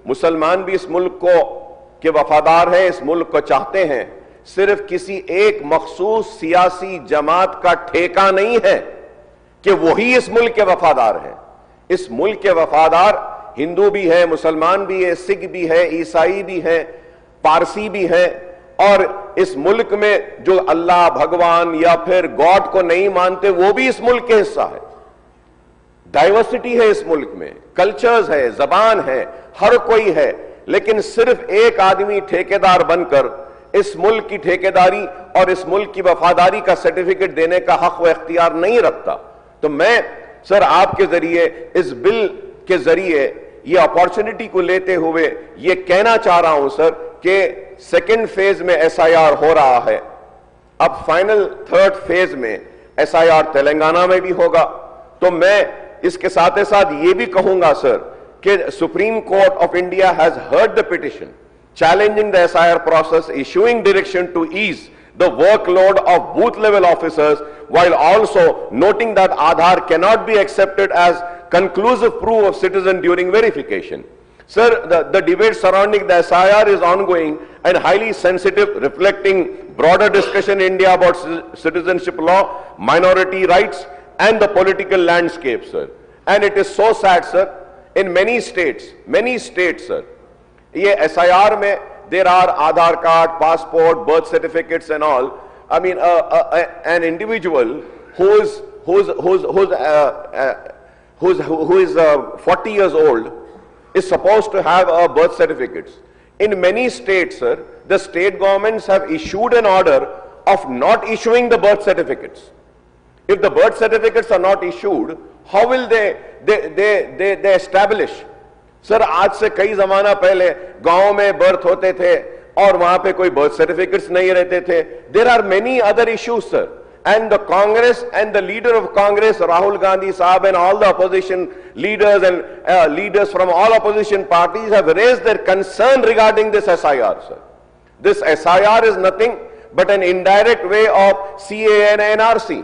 مسلمان بھی اس ملک کو کے وفادار ہیں, اس ملک کو چاہتے ہیں. صرف کسی ایک مخصوص سیاسی جماعت کا ٹھیکہ نہیں ہے کہ وہی اس ملک کے وفادار ہیں. اس ملک کے وفادار ہندو بھی ہے, مسلمان بھی ہے, سکھ بھی ہے, عیسائی بھی ہے, پارسی بھی ہے, اور اس ملک میں جو اللہ, بھگوان یا پھر گاڈ کو نہیں مانتے وہ بھی اس ملک کے حصہ ہے. ڈائیورسٹی ہے اس ملک میں, کلچرز ہے, زبان ہے, ہر کوئی ہے, لیکن صرف ایک آدمی ٹھیکیدار بن کر اس ملک کی ٹھیکیداری اور اس ملک کی وفاداری کا سرٹیفکیٹ دینے کا حق و اختیار نہیں رکھتا. تو میں سر آپ کے ذریعے اس بل کے ذریعے یہ اپارچونٹی کو لیتے ہوئے یہ کہنا چاہ رہا ہوں سر کہ سیکنڈ فیز میں ایس آئی آر ہو رہا ہے, اب فائنل تھرڈ فیز میں ایس آئی آر تلنگانہ میں بھی ہوگا. تو میں اس کے ساتھ ساتھ یہ بھی کہوں گا سر کہ supreme court of India has heard the petition challenging the SIR process, issuing direction to ease the workload of booth level officers, while also noting that Aadhaar cannot be accepted as conclusive proof of citizen during verification. Sir, the debate surrounding the SIR is ongoing and highly sensitive, reflecting broader discussion in India about citizenship law, minority rights and the political landscape, sir. And it is so sad, sir, in many states, sir, یہ S I R میں there are Aadhaar card, passport, birth certificates and all. I mean an individual who is 40 years old is supposed to have a birth certificate. In many states, sir, the state governments have issued an order of not issuing the birth certificates. If the birth certificates are not issued, how will they establish? سر آج سے کئی زمانہ پہلے گاؤں میں birth ہوتے تھے اور وہاں پہ کوئی برتھ سرٹیفکیٹس نہیں رہتے تھے. There are many other issues sir, and the Congress and the leader of Congress Rahul Gandhi صاحب and all the opposition leaders and leaders from all opposition parties have raised their concern regarding this S I R. Sir this S I R is nothing but an indirect way of CAA and NRC.